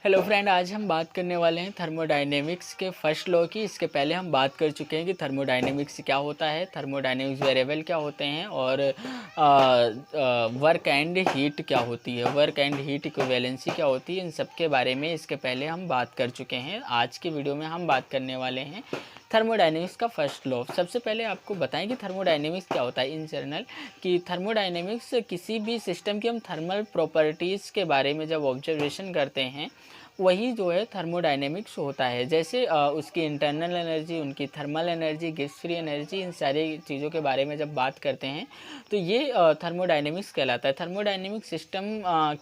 Hello friend, आज हम बात करने वाले हैं थर्मोडायनेमिक्स के फर्स्ट लॉ की। इसके पहले हम बात कर चुके हैं कि थर्मोडायनेमिक्स क्या होता है, थर्मोडायनेमिक्स वेरिएबल क्या होते हैं और वर्क एंड हीट क्या होती है, वर्क एंड हीट इक्विवेलेंसी क्या होती है। इन सब के बारे में इसके पहले हम बात कर चुके हैं। आज की वीडियो में हम बात करने वाले हैं थर्मोडायनेमिक्स का फर्स्ट लॉ। सबसे पहले आपको बताएं कि थर्मोडायनेमिक्स क्या होता है इन जनरल। कि थर्मोडायनेमिक्स किसी भी सिस्टम की हम थर्मल प्रॉपर्टीज़ के बारे में जब ऑब्जर्वेशन करते हैं वही जो है थर्मोडायनेमिक्स होता है। जैसे उसकी इंटरनल एनर्जी, उनकी thermal energy, gas free energy, इन सारी चीज़ों के बारे में जब बात करते हैं तो ये थर्मोडायनेमिक्स कहलाता है। थर्मोडायनेमिक सिस्टम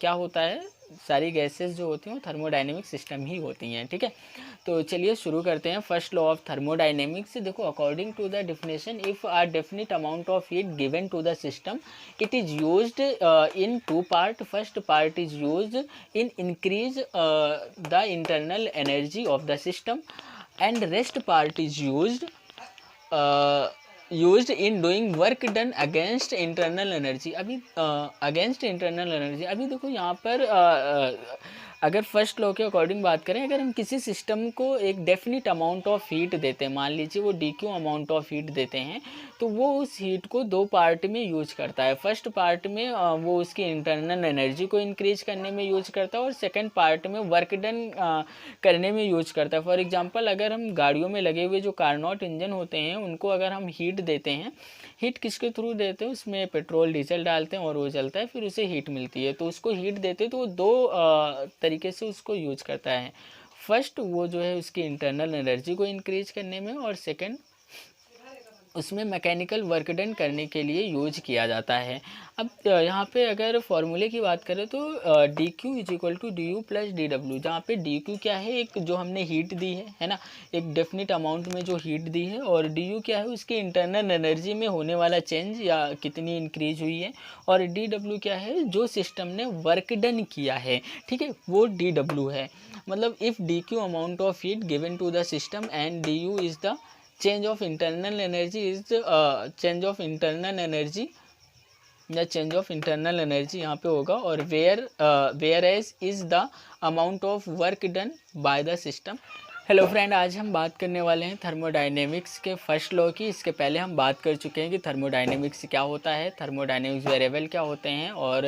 क्या होता है, सारी गैसेस जो होती हैं वो थर्मोडायनेमिक सिस्टम ही होती हैं। ठीक है, तो चलिए शुरू करते हैं। फर्स्ट लॉ ऑफ थर्मोडायनेमिक्स देखो, according to the definition, if a definite amount of heat given to the system, it is used in two part. First part is used in increase the internal energy of the system, and rest part is used in doing work done against internal energy। अभी against internal energy, अभी देखो यहाँ पर अगर first law के according बात करें, अगर हम किसी सिस्टम को एक डेफिनिट अमाउंट ऑफ हीट देते हैं, मान लीजिए वो D Q amount of heat देते हैं, तो वो उस हीट को दो पार्ट में यूज करता है। फर्स्ट पार्ट में वो उसकी इंटरनल एनर्जी को इंक्रीज करने में यूज करता है और सेकंड पार्ट में वर्क डन करने में यूज करता है। फॉर एग्जांपल, अगर हम गाड़ियों में लगे हुए जो कार्नोट इंजन होते हैं उनको अगर हम हीट देते हैं, हीट किसके थ्रू देते हैं, उसमें पेट्रोल डीजल डालते हैं और वो जलता है, फिर उसे हीट मिलती है। तो उसको हीट देते हैं तो वो दो तरीके से उसको यूज करता है। फर्स्ट वो जो है उसकी इंटरनल एनर्जी को इंक्रीज करने में, और सेकंड उसमें मैकेनिकल वर्क डन करने के लिए यूज किया जाता है। अब यहाँ पे अगर फॉर्मूले की बात करें तो D Q is equal to D U plus D W, जहाँ पे डी क्यू क्या है, एक जो हमने हीट दी है ना, एक डेफिनिट अमाउंट में जो हीट दी है, और डी यू क्या है, उसकी इंटरनल एनर्जी में होने वाला चेंज या कितनी इंक्रीज हुई है, और डी डब्ल्यू क्या है, जो सिस्टम ने वर्क डन किया है। ठीक है, वो डी डब्ल्यू है। मतलब if D Q amount of heat given to the system and D U is the change of internal energy is change of internal energy या चेंज ऑफ इंटरनल एनर्जी यहाँ पे होगा, और whereas is the amount of work done by the system. Hello friend, आज हम बात करने वाले हैं थर्मोडायनेमिक्स के फर्स्ट लॉ की। इसके पहले हम बात कर चुके हैं कि थर्मोडायनेमिक्स क्या होता है, थर्मोडायनेमिक्स वेरिएबल क्या होते हैं और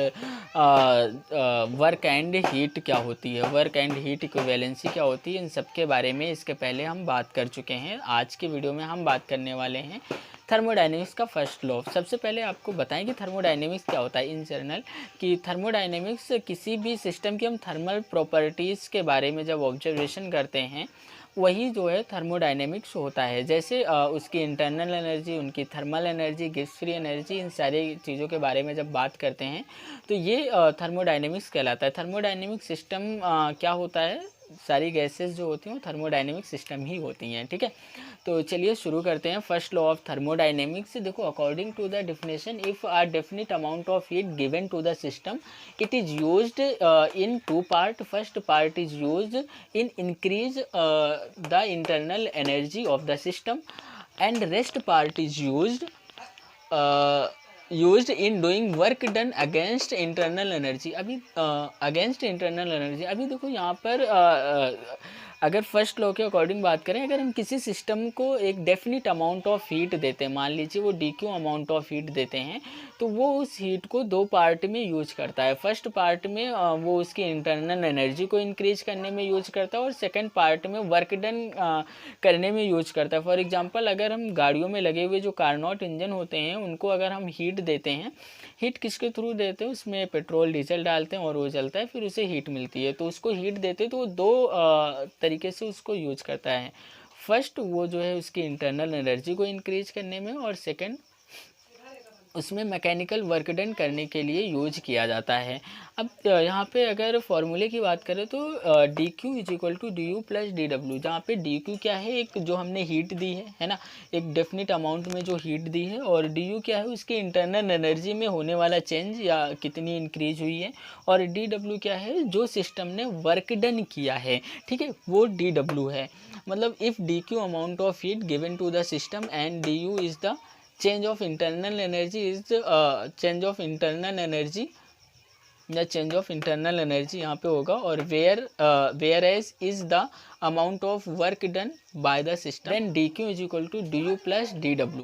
वर्क एंड हीट क्या होती है, वर्क एंड हीट इक्विवेलेंसी क्या होती है। इन सब के बारे में इसके पहले हम बात कर चुके हैं। आज की वीडियो में हम बात करने वाले हैं थर्मोडायनेमिक्स का फर्स्ट लॉ। सबसे पहले आपको बताएं कि थर्मोडायनेमिक्स क्या होता है इन जनरल। कि थर्मोडायनेमिक्स किसी भी सिस्टम की हम थर्मल प्रॉपर्टीज़ के बारे में जब ऑब्जर्वेशन करते हैं वही जो है थर्मोडायनेमिक्स होता है। जैसे उसकी इंटरनल एनर्जी, उनकी thermal energy, gas free energy, इन सारी चीज़ों के बारे में जब बात करते हैं तो ये थर्मोडायनेमिक्स कहलाता है। थर्मोडायनेमिक सिस्टम क्या होता है, सारी गैसेस जो होती हैं वो थर्मोडायनेमिक सिस्टम ही होती हैं। ठीक है, तो चलिए शुरू करते हैं। फर्स्ट लॉ ऑफ थर्मोडायनेमिक्स देखो, according to the definition, if a definite amount of heat given to the system, it is used in two part. First part is used in increase the internal energy of the system, and rest part is used in doing work done against internal energy. अभी against internal energy, अभी देखो यहाँ पर अगर first law के according बात करें, अगर हम किसी सिस्टम को एक डेफिनिट अमाउंट ऑफ हीट देते हैं, मान लीजिए वो D Q amount of heat देते हैं, तो वो उस हीट को दो पार्ट में यूज करता है। फर्स्ट पार्ट में वो उसकी इंटरनल एनर्जी को इंक्रीज करने में यूज करता है और सेकंड पार्ट में वर्क डन करने में यूज करता है। फॉर एग्जांपल, अगर हम गाड़ियों में लगे हुए जो कार्नोट इंजन होते हैं उनको अगर हम हीट देते हैं, हीट किसके थ्रू देते हैं, उसमें पेट्रोल डीजल डालते हैं और वो जलता है, फिर उसे हीट मिलती है। तो उसको हीट देते हैं तो वो दो तरीके से उसको यूज करता है। फर्स्ट वो जो है उसकी इंटरनल एनर्जी को इंक्रीज करने में, और सेकंड उसमें मैकेनिकल वर्क डन करने के लिए यूज किया जाता है। अब यहाँ पे अगर फॉर्मूले की बात करें तो D Q is equal to D U plus D W, जहाँ पे डी क्यू क्या है, एक जो हमने हीट दी है ना, एक डेफिनिट अमाउंट में जो हीट दी है, और डी यू क्या है, उसकी इंटरनल एनर्जी में होने वाला चेंज या कितनी इंक्रीज हुई है, और डी डब्ल्यू क्या है, जो सिस्टम ने वर्क डन किया है। ठीक है, वो डी डब्ल्यू है। मतलब if D Q amount of heat given to the system and D U is the change of internal energy is change of internal energy या चेंज ऑफ इंटरनल एनर्जी यहाँ पे होगा, और whereas is the amount of work done by the system, then D Q is equal to D U plus D W.